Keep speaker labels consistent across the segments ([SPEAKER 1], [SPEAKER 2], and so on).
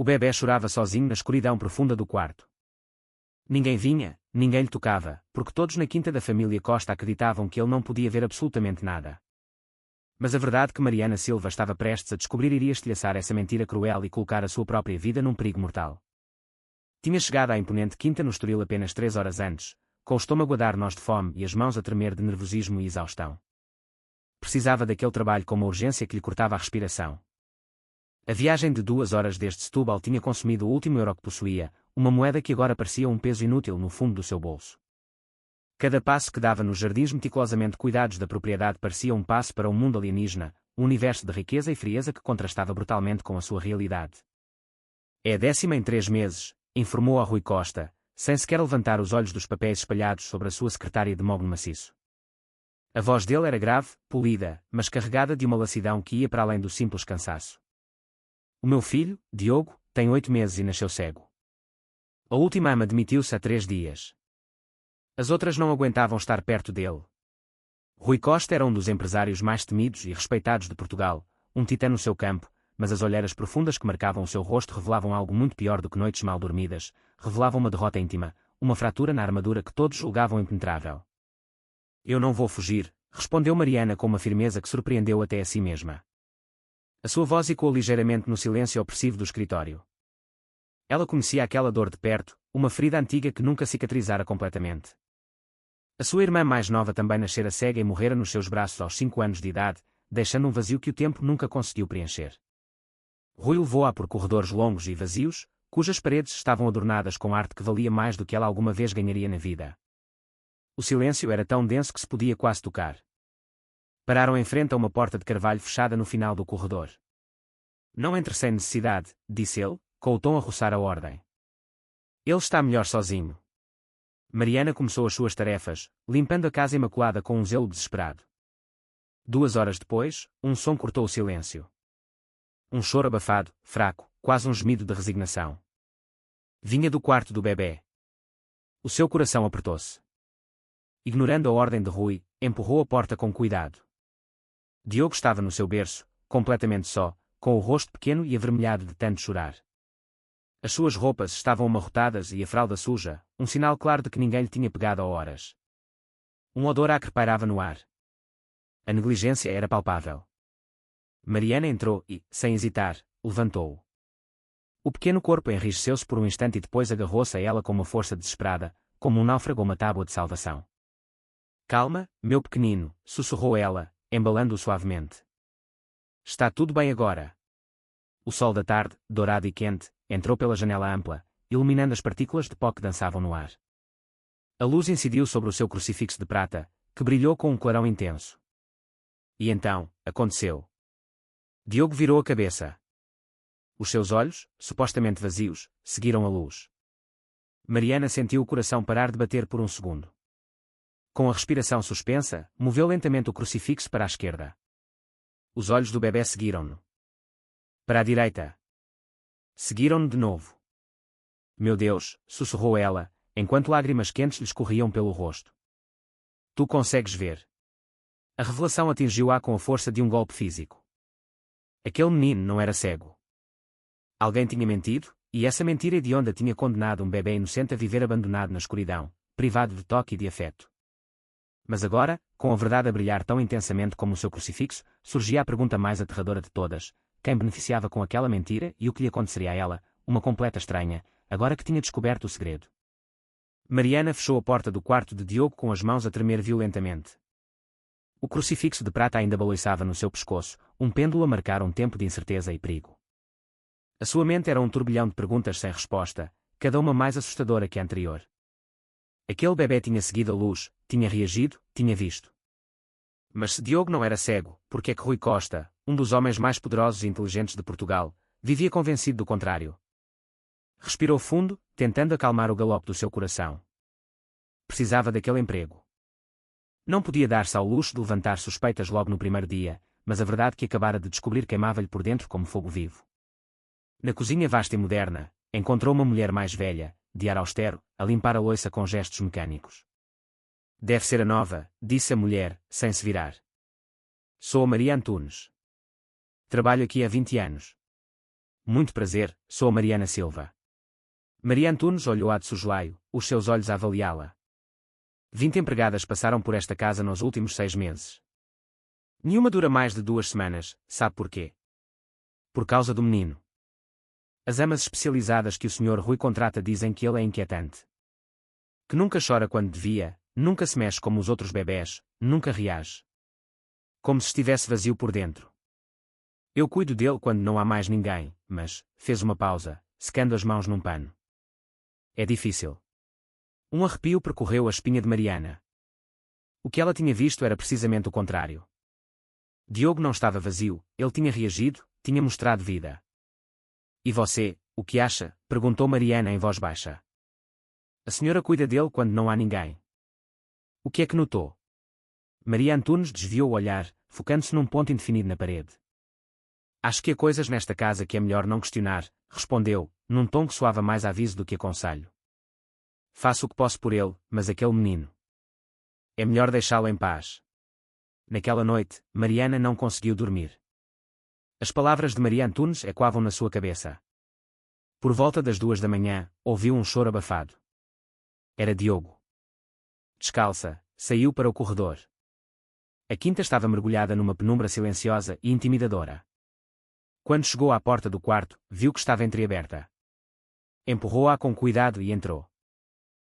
[SPEAKER 1] O bebé chorava sozinho na escuridão profunda do quarto. Ninguém vinha, ninguém lhe tocava, porque todos na quinta da família Costa acreditavam que ele não podia ver absolutamente nada. Mas a verdade que Mariana Silva estava prestes a descobrir iria estilhaçar essa mentira cruel e colocar a sua própria vida num perigo mortal. Tinha chegado à imponente quinta no Estoril apenas 3 horas antes, com o estômago a dar nós de fome e as mãos a tremer de nervosismo e exaustão. Precisava daquele trabalho com uma urgência que lhe cortava a respiração. A viagem de 2 horas desde Setúbal tinha consumido o último euro que possuía, uma moeda que agora parecia um peso inútil no fundo do seu bolso. Cada passo que dava nos jardins meticulosamente cuidados da propriedade parecia um passo para um mundo alienígena, um universo de riqueza e frieza que contrastava brutalmente com a sua realidade. É a 10ª em 3 meses, informou a Rui Costa, sem sequer levantar os olhos dos papéis espalhados sobre a sua secretária de mogno maciço. A voz dele era grave, polida, mas carregada de uma lassidão que ia para além do simples cansaço. O meu filho, Diogo, tem 8 meses e nasceu cego. A última ama demitiu-se há 3 dias. As outras não aguentavam estar perto dele. Rui Costa era um dos empresários mais temidos e respeitados de Portugal, um titã no seu campo, mas as olheiras profundas que marcavam o seu rosto revelavam algo muito pior do que noites mal dormidas, revelavam uma derrota íntima, uma fratura na armadura que todos julgavam impenetrável. Eu não vou fugir, respondeu Mariana com uma firmeza que surpreendeu até a si mesma. A sua voz ecoou ligeiramente no silêncio opressivo do escritório. Ela conhecia aquela dor de perto, uma ferida antiga que nunca cicatrizara completamente. A sua irmã mais nova também nascera cega e morrera nos seus braços aos 5 anos de idade, deixando um vazio que o tempo nunca conseguiu preencher. Rui levou-a por corredores longos e vazios, cujas paredes estavam adornadas com arte que valia mais do que ela alguma vez ganharia na vida. O silêncio era tão denso que se podia quase tocar. Pararam em frente a uma porta de carvalho fechada no final do corredor. Não entre sem necessidade, disse ele, com o tom a roçar a ordem. Ele está melhor sozinho. Mariana começou as suas tarefas, limpando a casa imaculada com um zelo desesperado. 2 horas depois, um som cortou o silêncio. Um choro abafado, fraco, quase um gemido de resignação. Vinha do quarto do bebé. O seu coração apertou-se. Ignorando a ordem de Rui, empurrou a porta com cuidado. Diogo estava no seu berço, completamente só, com o rosto pequeno e avermelhado de tanto chorar. As suas roupas estavam amarrotadas e a fralda suja, um sinal claro de que ninguém lhe tinha pegado há horas. Um odor acre pairava no ar. A negligência era palpável. Mariana entrou e, sem hesitar, levantou-o. O pequeno corpo enrijeceu-se por um instante e depois agarrou-se a ela com uma força desesperada, como um náufrago a uma tábua de salvação. Calma, meu pequenino, sussurrou ela, embalando-o suavemente. Está tudo bem agora. O sol da tarde, dourado e quente, entrou pela janela ampla, iluminando as partículas de pó que dançavam no ar. A luz incidiu sobre o seu crucifixo de prata, que brilhou com um clarão intenso. E então, aconteceu. Diogo virou a cabeça. Os seus olhos, supostamente vazios, seguiram a luz. Mariana sentiu o coração parar de bater por um segundo. Com a respiração suspensa, moveu lentamente o crucifixo para a esquerda. Os olhos do bebé seguiram-no. Para a direita. Seguiram-no de novo. Meu Deus, sussurrou ela, enquanto lágrimas quentes lhe escorriam pelo rosto. Tu consegues ver. A revelação atingiu-a com a força de um golpe físico. Aquele menino não era cego. Alguém tinha mentido, e essa mentira hedionda tinha condenado um bebê inocente a viver abandonado na escuridão, privado de toque e de afeto. Mas agora, com a verdade a brilhar tão intensamente como o seu crucifixo, surgia a pergunta mais aterradora de todas: quem beneficiava com aquela mentira e o que lhe aconteceria a ela, uma completa estranha, agora que tinha descoberto o segredo? Mariana fechou a porta do quarto de Diogo com as mãos a tremer violentamente. O crucifixo de prata ainda balançava no seu pescoço, um pêndulo a marcar um tempo de incerteza e perigo. A sua mente era um turbilhão de perguntas sem resposta, cada uma mais assustadora que a anterior. Aquele bebê tinha seguido a luz, tinha reagido, tinha visto. Mas se Diogo não era cego, por que é que Rui Costa, um dos homens mais poderosos e inteligentes de Portugal, vivia convencido do contrário? Respirou fundo, tentando acalmar o galope do seu coração. Precisava daquele emprego. Não podia dar-se ao luxo de levantar suspeitas logo no primeiro dia, mas a verdade que acabara de descobrir queimava-lhe por dentro como fogo vivo. Na cozinha vasta e moderna, encontrou uma mulher mais velha, de ar austero, a limpar a louça com gestos mecânicos. Deve ser a nova, disse a mulher, sem se virar. Sou a Maria Antunes. Trabalho aqui há 20 anos. muito prazer, sou a Mariana Silva. Maria Antunes olhou-a de soslaio, os seus olhos a avaliá-la. 20 empregadas passaram por esta casa nos últimos 6 meses. Nenhuma dura mais de 2 semanas, sabe porquê? Por causa do menino. As amas especializadas que o Sr. Rui contrata dizem que ele é inquietante. Que nunca chora quando devia, nunca se mexe como os outros bebés, nunca reage. Como se estivesse vazio por dentro. Eu cuido dele quando não há mais ninguém, mas, fez uma pausa, secando as mãos num pano. É difícil. Um arrepio percorreu a espinha de Mariana. O que ela tinha visto era precisamente o contrário. Diogo não estava vazio, ele tinha reagido, tinha mostrado vida. E você, o que acha? Perguntou Mariana em voz baixa. A senhora cuida dele quando não há ninguém. O que é que notou? Maria Antunes desviou o olhar, focando-se num ponto indefinido na parede. Acho que há coisas nesta casa que é melhor não questionar, respondeu, num tom que soava mais aviso do que aconselho. Faço o que posso por ele, mas aquele menino. É melhor deixá-lo em paz. Naquela noite, Mariana não conseguiu dormir. As palavras de Maria Antunes ecoavam na sua cabeça. Por volta das 2 da manhã, ouviu um choro abafado. Era Diogo. Descalça, saiu para o corredor. A quinta estava mergulhada numa penumbra silenciosa e intimidadora. Quando chegou à porta do quarto, viu que estava entreaberta. Empurrou-a com cuidado e entrou.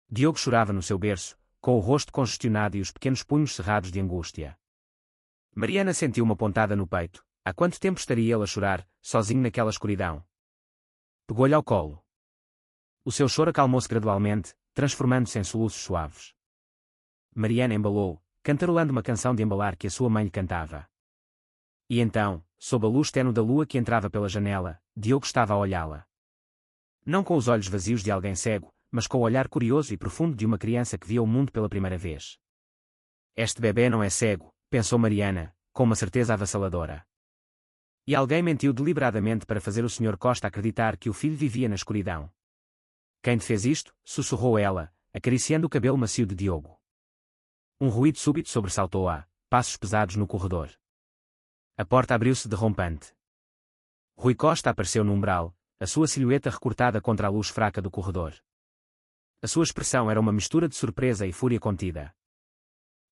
[SPEAKER 1] Diogo chorava no seu berço, com o rosto congestionado e os pequenos punhos cerrados de angústia. Mariana sentiu uma pontada no peito. Há quanto tempo estaria ele a chorar, sozinho naquela escuridão? Pegou-lhe ao colo. O seu choro acalmou-se gradualmente, transformando-se em soluços suaves. Mariana embalou, cantarolando uma canção de embalar que a sua mãe lhe cantava. E então, sob a luz tênue da lua que entrava pela janela, Diogo estava a olhá-la. Não com os olhos vazios de alguém cego, mas com o olhar curioso e profundo de uma criança que via o mundo pela primeira vez. Este bebê não é cego, pensou Mariana, com uma certeza avassaladora. E alguém mentiu deliberadamente para fazer o Sr. Costa acreditar que o filho vivia na escuridão. Quem te fez isto? Sussurrou ela, acariciando o cabelo macio de Diogo. Um ruído súbito sobressaltou-a, passos pesados no corredor. A porta abriu-se derrompante. Rui Costa apareceu no umbral, a sua silhueta recortada contra a luz fraca do corredor. A sua expressão era uma mistura de surpresa e fúria contida.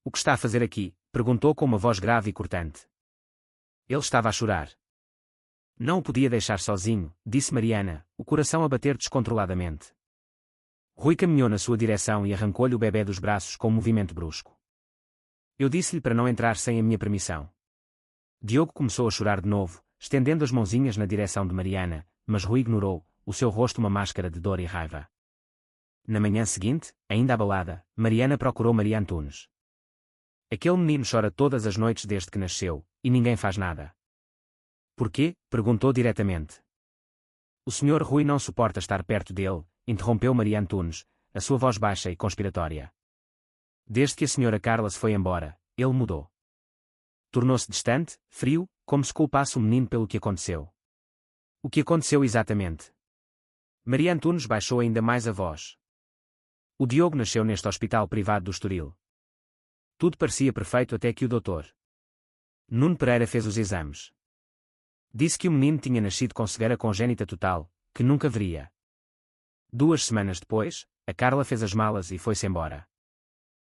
[SPEAKER 1] O que está a fazer aqui? Perguntou com uma voz grave e cortante. Ele estava a chorar. Não o podia deixar sozinho, disse Mariana, o coração a bater descontroladamente. Rui caminhou na sua direção e arrancou-lhe o bebê dos braços com um movimento brusco. Eu disse-lhe para não entrar sem a minha permissão. Diogo começou a chorar de novo, estendendo as mãozinhas na direção de Mariana, mas Rui ignorou, o seu rosto uma máscara de dor e raiva. Na manhã seguinte, ainda abalada, Mariana procurou Maria Antunes. Aquele menino chora todas as noites desde que nasceu, e ninguém faz nada. Por quê? Perguntou diretamente. O Sr. Rui não suporta estar perto dele, interrompeu Maria Antunes, a sua voz baixa e conspiratória. Desde que a Sra. Carla se foi embora, ele mudou. Tornou-se distante, frio, como se culpasse o menino pelo que aconteceu. O que aconteceu exatamente? Maria Antunes baixou ainda mais a voz. O Diogo nasceu neste hospital privado do Estoril. Tudo parecia perfeito até que o Dr. Nuno Pereira fez os exames. Disse que o menino tinha nascido com cegueira congénita total, que nunca veria. 2 semanas depois, a Carla fez as malas e foi-se embora.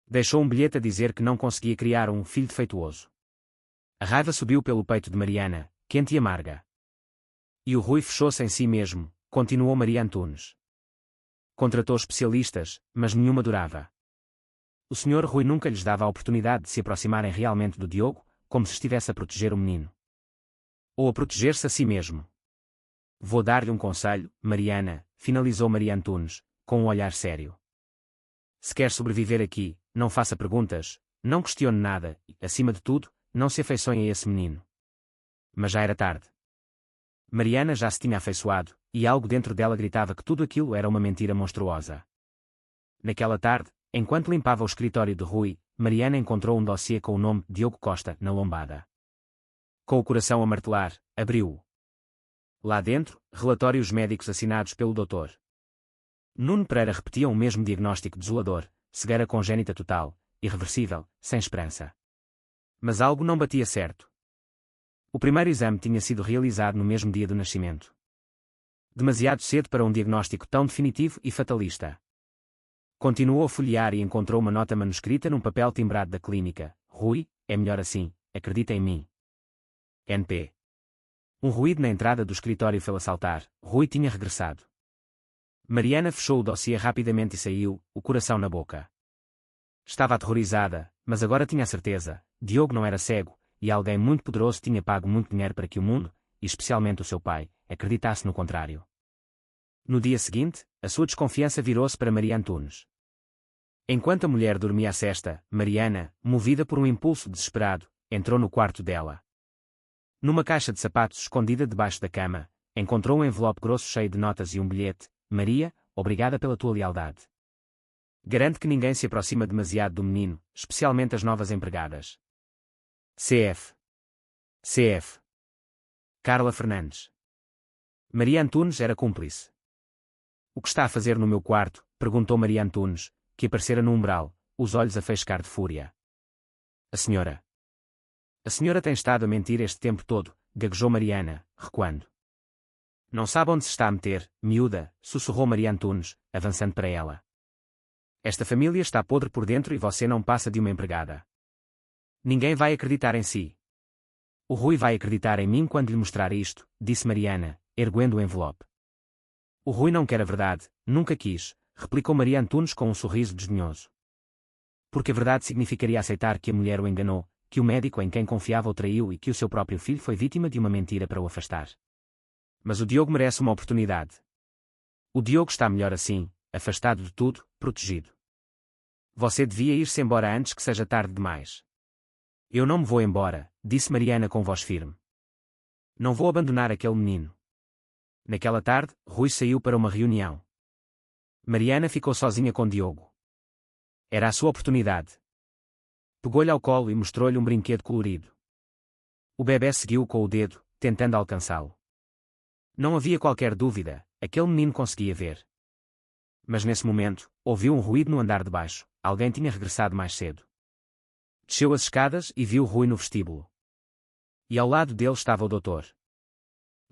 [SPEAKER 1] Deixou um bilhete a dizer que não conseguia criar um filho defeituoso. A raiva subiu pelo peito de Mariana, quente e amarga. E o Rui fechou-se em si mesmo, continuou Maria Antunes. Contratou especialistas, mas nenhuma durava. O Sr. Rui nunca lhes dava a oportunidade de se aproximarem realmente do Diogo, como se estivesse a proteger o menino. Ou a proteger-se a si mesmo. Vou dar-lhe um conselho, Mariana, finalizou Maria Antunes, com um olhar sério. Se quer sobreviver aqui, não faça perguntas, não questione nada e, acima de tudo, não se afeiçoe a esse menino. Mas já era tarde. Mariana já se tinha afeiçoado, e algo dentro dela gritava que tudo aquilo era uma mentira monstruosa. Naquela tarde, enquanto limpava o escritório de Rui, Mariana encontrou um dossiê com o nome Diogo Costa na lombada. Com o coração a martelar, abriu-o. Lá dentro, relatórios médicos assinados pelo Dr. Nuno Pereira repetiam o mesmo diagnóstico desolador, cegueira congénita total, irreversível, sem esperança. Mas algo não batia certo. O primeiro exame tinha sido realizado no mesmo dia do nascimento. Demasiado cedo para um diagnóstico tão definitivo e fatalista. Continuou a folhear e encontrou uma nota manuscrita num papel timbrado da clínica. Rui, é melhor assim, acredita em mim. NP. Um ruído na entrada do escritório fez-a saltar. Rui tinha regressado. Mariana fechou o dossiê rapidamente e saiu, o coração na boca. Estava aterrorizada, mas agora tinha a certeza. Diogo não era cego, e alguém muito poderoso tinha pago muito dinheiro para que o mundo, e especialmente o seu pai, acreditasse no contrário. No dia seguinte, a sua desconfiança virou-se para Maria Antunes. Enquanto a mulher dormia a sesta, Mariana, movida por um impulso desesperado, entrou no quarto dela. Numa caixa de sapatos escondida debaixo da cama, encontrou um envelope grosso cheio de notas e um bilhete. Maria, obrigada pela tua lealdade. Garante que ninguém se aproxima demasiado do menino, especialmente as novas empregadas. CF. Carla Fernandes. Maria Antunes era cúmplice. O que está a fazer no meu quarto? Perguntou Maria Antunes, que aparecera no umbral, os olhos a faiscar de fúria. A senhora tem estado a mentir este tempo todo, gaguejou Mariana, recuando. Não sabe onde se está a meter, miúda, sussurrou Maria Antunes, avançando para ela. Esta família está podre por dentro e você não passa de uma empregada. Ninguém vai acreditar em si. O Rui vai acreditar em mim quando lhe mostrar isto, disse Mariana, erguendo o envelope. O Rui não quer a verdade, nunca quis, replicou Maria Antunes com um sorriso desdenhoso. Porque a verdade significaria aceitar que a mulher o enganou, que o médico em quem confiava o traiu e que o seu próprio filho foi vítima de uma mentira para o afastar. Mas o Diogo merece uma oportunidade. O Diogo está melhor assim, afastado de tudo, protegido. Você devia ir-se embora antes que seja tarde demais. Eu não me vou embora, disse Mariana com voz firme. Não vou abandonar aquele menino. Naquela tarde, Rui saiu para uma reunião. Mariana ficou sozinha com Diogo. Era a sua oportunidade. Pegou-lhe ao colo e mostrou-lhe um brinquedo colorido. O bebê seguiu com o dedo, tentando alcançá-lo. Não havia qualquer dúvida, aquele menino conseguia ver. Mas nesse momento, ouviu um ruído no andar de baixo, alguém tinha regressado mais cedo. Desceu as escadas e viu Rui no vestíbulo. E ao lado dele estava o doutor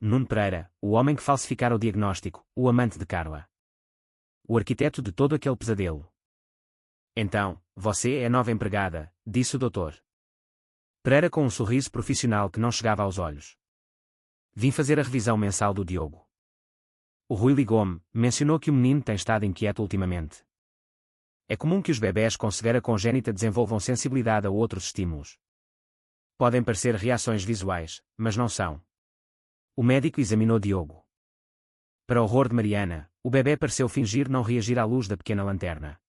[SPEAKER 1] Nuno Pereira, o homem que falsificara o diagnóstico, o amante de Carla. O arquiteto de todo aquele pesadelo. Então, você é a nova empregada, disse o doutor Pereira com um sorriso profissional que não chegava aos olhos. Vim fazer a revisão mensal do Diogo. O Rui ligou-me, mencionou que o menino tem estado inquieto ultimamente. É comum que os bebés com cegueira congénita desenvolvam sensibilidade a outros estímulos. Podem parecer reações visuais, mas não são. O médico examinou Diogo. Para o horror de Mariana, o bebê pareceu fingir não reagir à luz da pequena lanterna.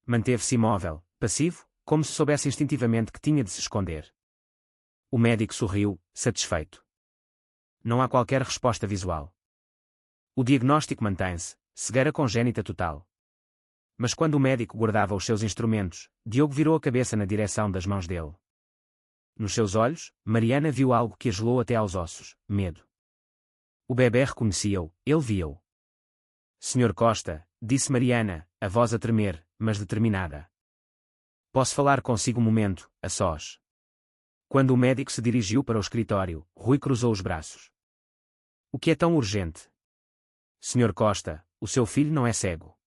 [SPEAKER 1] Manteve-se imóvel, passivo, como se soubesse instintivamente que tinha de se esconder. O médico sorriu, satisfeito. Não há qualquer resposta visual. O diagnóstico mantém-se, cegueira congénita total. Mas quando o médico guardava os seus instrumentos, Diogo virou a cabeça na direção das mãos dele. Nos seus olhos, Mariana viu algo que a gelou até aos ossos, medo. O bebê reconhecia-o, ele via-o. Senhor Costa, disse Mariana, a voz a tremer, mas determinada. Posso falar consigo um momento, a sós? Quando o médico se dirigiu para o escritório, Rui cruzou os braços. O que é tão urgente? Senhor Costa, o seu filho não é cego.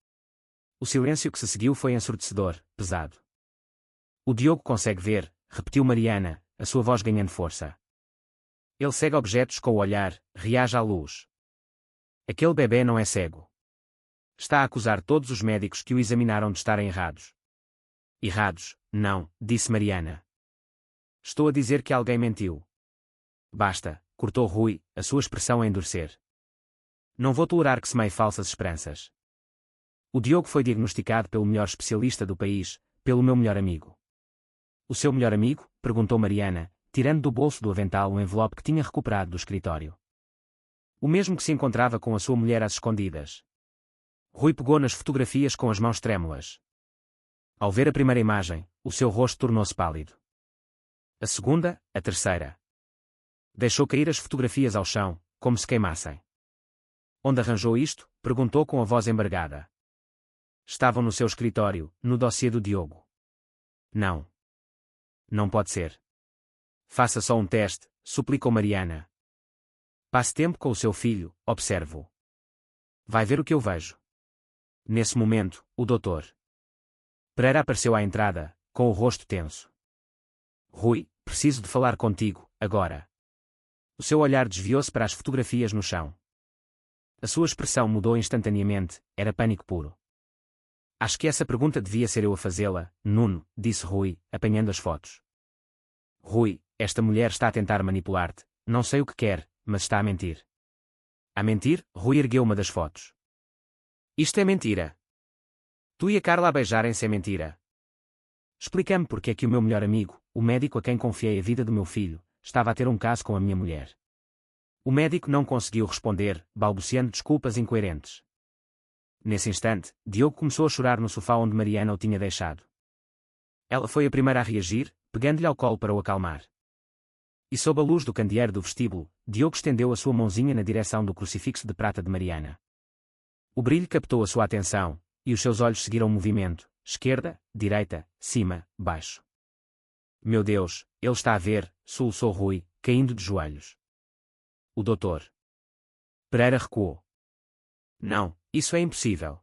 [SPEAKER 1] O silêncio que se seguiu foi ensurdecedor, pesado. O Diogo consegue ver, repetiu Mariana, a sua voz ganhando força. Ele segue objetos com o olhar, reage à luz. Aquele bebê não é cego. Está a acusar todos os médicos que o examinaram de estarem errados. Errados, não, disse Mariana. Estou a dizer que alguém mentiu. Basta, cortou Rui, a sua expressão a endurecer. Não vou tolerar que semeie falsas esperanças. O Diogo foi diagnosticado pelo melhor especialista do país, pelo meu melhor amigo. O seu melhor amigo? Perguntou Mariana, tirando do bolso do avental um envelope que tinha recuperado do escritório. O mesmo que se encontrava com a sua mulher às escondidas. Rui pegou nas fotografias com as mãos trêmulas. Ao ver a primeira imagem, o seu rosto tornou-se pálido. A segunda, a terceira. Deixou cair as fotografias ao chão, como se queimassem. Onde arranjou isto? Perguntou com a voz embargada. Estavam no seu escritório, no dossiê do Diogo. Não. Não pode ser. Faça só um teste, suplicou Mariana. Passe tempo com o seu filho, observe-o. Vai ver o que eu vejo. Nesse momento, o Dr. Pereira apareceu à entrada, com o rosto tenso. Rui, preciso de falar contigo, agora. O seu olhar desviou-se para as fotografias no chão. A sua expressão mudou instantaneamente, era pânico puro. Acho que essa pergunta devia ser eu a fazê-la, Nuno, disse Rui, apanhando as fotos. Rui, esta mulher está a tentar manipular-te, não sei o que quer, mas está a mentir. A mentir? Rui ergueu uma das fotos. Isto é mentira. Tu e a Carla a beijarem-se é mentira. Explica-me porque é que o meu melhor amigo, o médico a quem confiei a vida do meu filho, estava a ter um caso com a minha mulher. O médico não conseguiu responder, balbuciando desculpas incoerentes. Nesse instante, Diogo começou a chorar no sofá onde Mariana o tinha deixado. Ela foi a primeira a reagir, pegando-lhe ao colo para o acalmar. E sob a luz do candeeiro do vestíbulo, Diogo estendeu a sua mãozinha na direção do crucifixo de prata de Mariana. O brilho captou a sua atenção, e os seus olhos seguiram o movimento, esquerda, direita, cima, baixo. Meu Deus, ele está a ver, soluçou Rui, caindo de joelhos. O doutor Pereira recuou. Não, isso é impossível.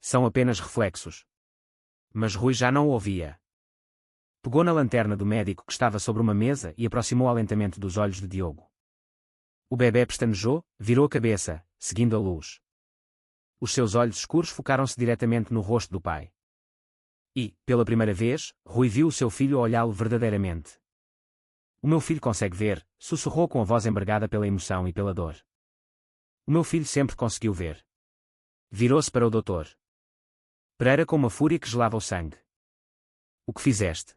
[SPEAKER 1] São apenas reflexos. Mas Rui já não o ouvia. Pegou na lanterna do médico que estava sobre uma mesa e aproximou-a lentamente dos olhos de Diogo. O bebê pestanejou, virou a cabeça, seguindo a luz. Os seus olhos escuros focaram-se diretamente no rosto do pai. E, pela primeira vez, Rui viu o seu filho a olhá-lo verdadeiramente. O meu filho consegue ver, sussurrou com a voz embargada pela emoção e pela dor. O meu filho sempre conseguiu ver. Virou-se para o doutor Pereira com uma fúria que gelava o sangue. O que fizeste?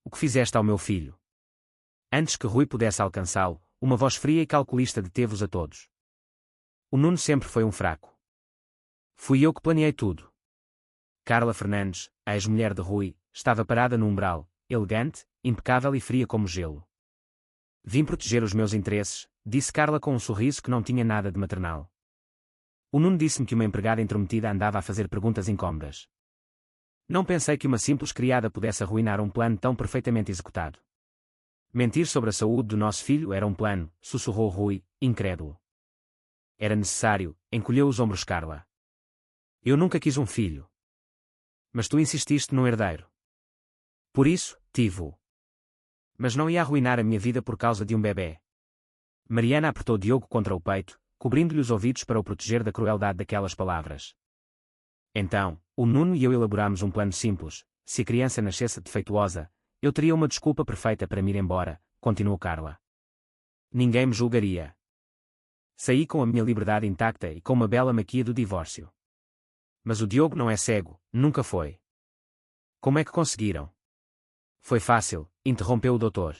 [SPEAKER 1] O que fizeste ao meu filho? Antes que Rui pudesse alcançá-lo, uma voz fria e calculista deteve-os a todos. O Nuno sempre foi um fraco. Fui eu que planeei tudo. Carla Fernandes, a ex-mulher de Rui, estava parada no umbral, elegante, impecável e fria como gelo. Vim proteger os meus interesses, disse Carla com um sorriso que não tinha nada de maternal. O Nuno disse-me que uma empregada intrometida andava a fazer perguntas incômodas. Não pensei que uma simples criada pudesse arruinar um plano tão perfeitamente executado. Mentir sobre a saúde do nosso filho era um plano, sussurrou Rui, incrédulo. Era necessário, encolheu os ombros Carla. Eu nunca quis um filho. Mas tu insististe num herdeiro. Por isso, tive-o. Mas não ia arruinar a minha vida por causa de um bebê. Mariana apertou Diogo contra o peito, cobrindo-lhe os ouvidos para o proteger da crueldade daquelas palavras. Então, o Nuno e eu elaborámos um plano simples. Se a criança nascesse defeituosa, eu teria uma desculpa perfeita para me ir embora, continuou Carla. Ninguém me julgaria. Saí com a minha liberdade intacta e com uma bela maquia do divórcio. Mas o Diogo não é cego, nunca foi. Como é que conseguiram? Foi fácil, interrompeu o doutor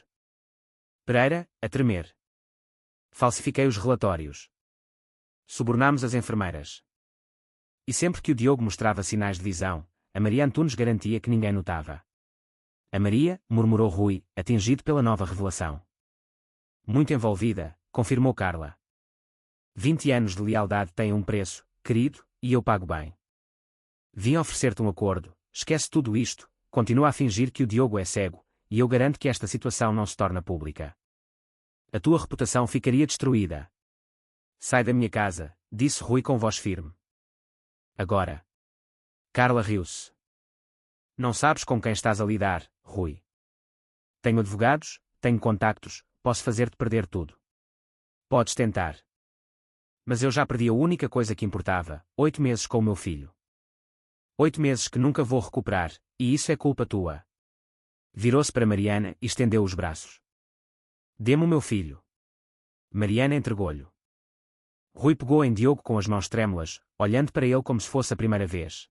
[SPEAKER 1] Pereira, a tremer. Falsifiquei os relatórios. Subornámos as enfermeiras. E sempre que o Diogo mostrava sinais de visão, a Maria Antunes garantia que ninguém notava. A Maria, murmurou Rui, atingido pela nova revelação. Muito envolvida, confirmou Carla. 20 anos de lealdade têm um preço, querido, e eu pago bem. Vim oferecer-te um acordo, esquece tudo isto, continua a fingir que o Diogo é cego, e eu garanto que esta situação não se torna pública. A tua reputação ficaria destruída. Sai da minha casa, disse Rui com voz firme. Agora. Carla riu-se. Não sabes com quem estás a lidar, Rui. Tenho advogados, tenho contactos, posso fazer-te perder tudo. Podes tentar. Mas eu já perdi a única coisa que importava, 8 meses com o meu filho. 8 meses que nunca vou recuperar, e isso é culpa tua. Virou-se para Mariana e estendeu os braços. Dê-me o meu filho. Mariana entregou-lhe. Rui pegou em Diogo com as mãos trêmulas, olhando para ele como se fosse a primeira vez.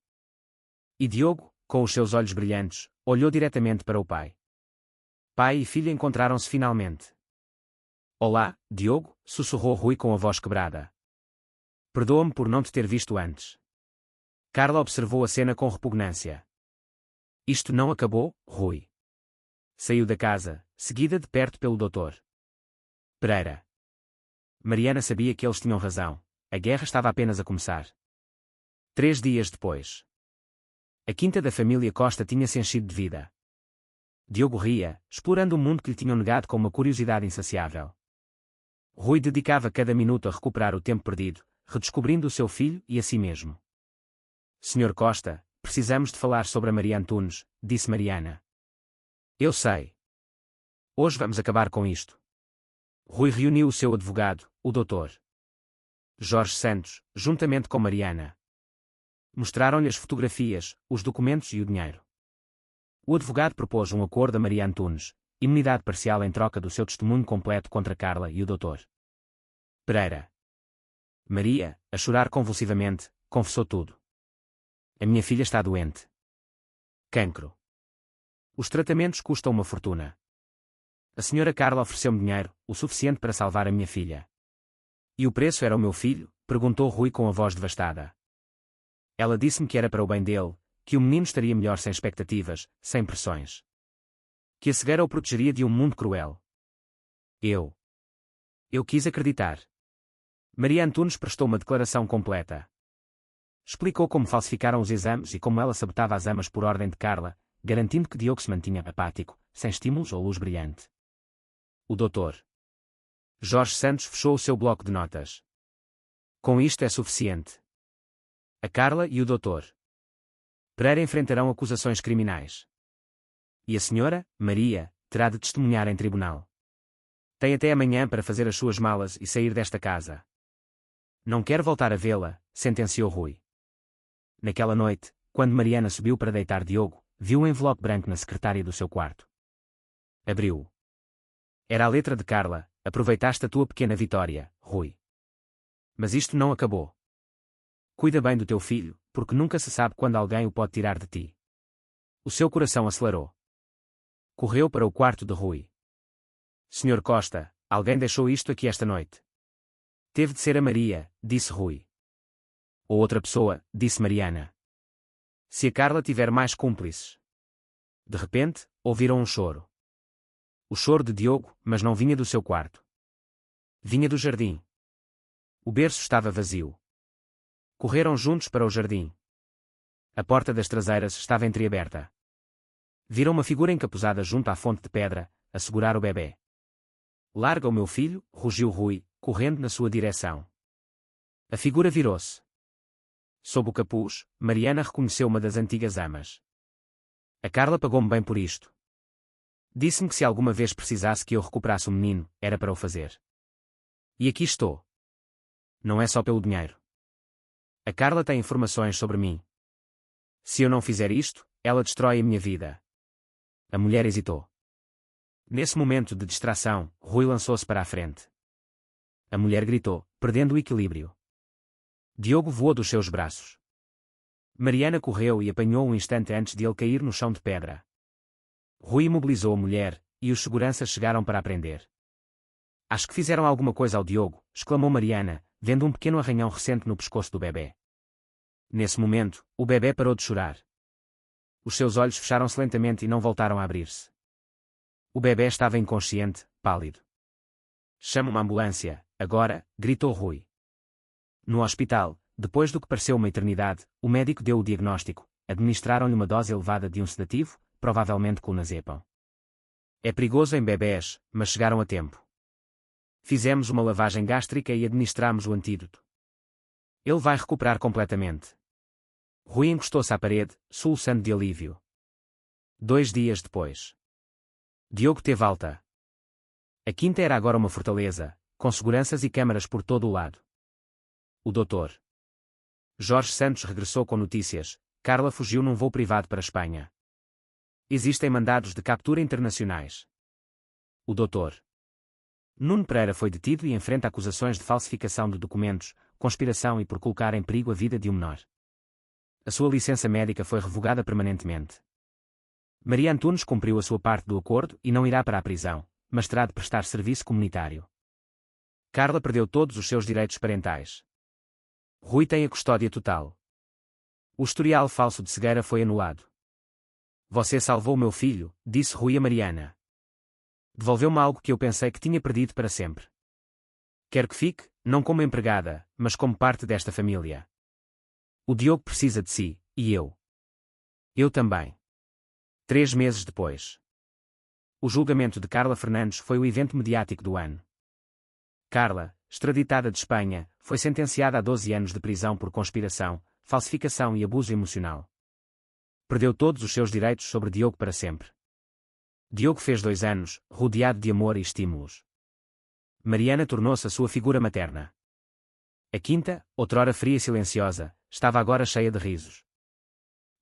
[SPEAKER 1] E Diogo, com os seus olhos brilhantes, olhou diretamente para o pai. Pai e filha encontraram-se finalmente. Olá, Diogo, sussurrou Rui com a voz quebrada. Perdoa-me por não te ter visto antes. Carla observou a cena com repugnância. Isto não acabou, Rui. Saiu da casa, seguida de perto pelo doutor Pereira. Mariana sabia que eles tinham razão. A guerra estava apenas a começar. 3 dias depois. A quinta da família Costa tinha-se enchido de vida. Diogo ria, explorando o mundo que lhe tinham negado com uma curiosidade insaciável. Rui dedicava cada minuto a recuperar o tempo perdido, redescobrindo o seu filho e a si mesmo. Sr. Costa, precisamos de falar sobre a Maria Antunes, disse Mariana. Eu sei. Hoje vamos acabar com isto. Rui reuniu o seu advogado, o Dr. Jorge Santos, juntamente com Mariana. Mostraram-lhe as fotografias, os documentos e o dinheiro. O advogado propôs um acordo a Maria Antunes, imunidade parcial em troca do seu testemunho completo contra Carla e o Dr. Pereira. Maria, a chorar convulsivamente, confessou tudo. A minha filha está doente. Cancro. Os tratamentos custam uma fortuna. A senhora Carla ofereceu-me dinheiro, o suficiente para salvar a minha filha. E o preço era o meu filho? Perguntou Rui com a voz devastada. Ela disse-me que era para o bem dele, que o menino estaria melhor sem expectativas, sem pressões. Que a cegueira o protegeria de um mundo cruel. Eu quis acreditar. Maria Antunes prestou uma declaração completa. Explicou como falsificaram os exames e como ela sabotava as amas por ordem de Carla, garantindo que Diogo se mantinha apático, sem estímulos ou luz brilhante. O Dr. Jorge Santos fechou o seu bloco de notas. Com isto é suficiente. A Carla e o Dr. Pereira enfrentarão acusações criminais. E a senhora, Maria, terá de testemunhar em tribunal. Tem até amanhã para fazer as suas malas e sair desta casa. Não quero voltar a vê-la, sentenciou Rui. Naquela noite, quando Mariana subiu para deitar Diogo, viu um envelope branco na secretária do seu quarto. Abriu-o. Era a letra de Carla: aproveitaste a tua pequena vitória, Rui. Mas isto não acabou. Cuida bem do teu filho, porque nunca se sabe quando alguém o pode tirar de ti. O seu coração acelerou. Correu para o quarto de Rui. Senhor Costa, alguém deixou isto aqui esta noite. Teve de ser a Maria, disse Rui. Ou outra pessoa, disse Mariana. Se a Carla tiver mais cúmplices. De repente, ouviram um choro. O choro de Diogo, mas não vinha do seu quarto. Vinha do jardim. O berço estava vazio. Correram juntos para o jardim. A porta das traseiras estava entreaberta. Viram uma figura encapuzada junto à fonte de pedra, a segurar o bebê. Larga o meu filho, rugiu Rui, correndo na sua direção. A figura virou-se. Sob o capuz, Mariana reconheceu uma das antigas amas. A Carla pagou-me bem por isto. Disse-me que se alguma vez precisasse que eu recuperasse o menino, era para o fazer. E aqui estou. Não é só pelo dinheiro. A Carla tem informações sobre mim. Se eu não fizer isto, ela destrói a minha vida. A mulher hesitou. Nesse momento de distração, Rui lançou-se para a frente. A mulher gritou, perdendo o equilíbrio. Diogo voou dos seus braços. Mariana correu e apanhou um instante antes de ele cair no chão de pedra. Rui imobilizou a mulher, e os seguranças chegaram para a prender. Acho que fizeram alguma coisa ao Diogo, exclamou Mariana, vendo um pequeno arranhão recente no pescoço do bebê. Nesse momento, o bebê parou de chorar. Os seus olhos fecharam-se lentamente e não voltaram a abrir-se. O bebê estava inconsciente, pálido. Chama uma ambulância, agora, gritou Rui. No hospital, depois do que pareceu uma eternidade, o médico deu o diagnóstico, administraram-lhe uma dose elevada de um sedativo, provavelmente clonazepam. É perigoso em bebés, mas chegaram a tempo. Fizemos uma lavagem gástrica e administramos o antídoto. Ele vai recuperar completamente. Rui encostou-se à parede, soluçando de alívio. 2 dias depois. Diogo teve alta. A quinta era agora uma fortaleza, com seguranças e câmaras por todo o lado. O Dr. Jorge Santos regressou com notícias: Carla fugiu num voo privado para a Espanha. Existem mandados de captura internacionais. O Dr. Nuno Pereira foi detido e enfrenta acusações de falsificação de documentos, conspiração e por colocar em perigo a vida de um menor. A sua licença médica foi revogada permanentemente. Maria Antunes cumpriu a sua parte do acordo e não irá para a prisão, mas terá de prestar serviço comunitário. Carla perdeu todos os seus direitos parentais. Rui tem a custódia total. O historial falso de cegueira foi anulado. Você salvou meu filho, disse Rui a Mariana. Devolveu-me algo que eu pensei que tinha perdido para sempre. Quero que fique, não como empregada, mas como parte desta família. O Diogo precisa de si, e eu. Eu também. 3 meses depois. O julgamento de Carla Fernandes foi o evento mediático do ano. Carla, extraditada de Espanha, foi sentenciada a 12 anos de prisão por conspiração, falsificação e abuso emocional. Perdeu todos os seus direitos sobre Diogo para sempre. Diogo fez 2 anos, rodeado de amor e estímulos. Mariana tornou-se a sua figura materna. A quinta, outrora fria e silenciosa, estava agora cheia de risos.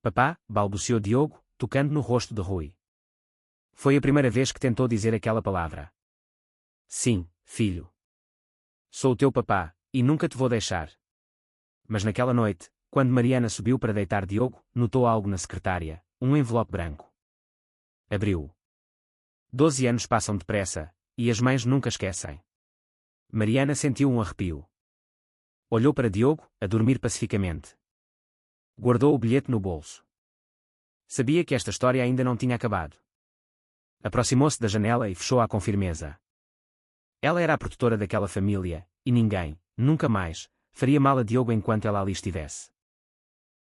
[SPEAKER 1] Papá, balbuciou Diogo, tocando no rosto de Rui. Foi a primeira vez que tentou dizer aquela palavra. Sim, filho. Sou o teu papá, e nunca te vou deixar. Mas naquela noite, quando Mariana subiu para deitar Diogo, notou algo na secretária, um envelope branco. Abriu. 12 anos passam depressa, e as mães nunca esquecem. Mariana sentiu um arrepio. Olhou para Diogo, a dormir pacificamente. Guardou o bilhete no bolso. Sabia que esta história ainda não tinha acabado. Aproximou-se da janela e fechou-a com firmeza. Ela era a protetora daquela família, e ninguém, nunca mais, faria mal a Diogo enquanto ela ali estivesse.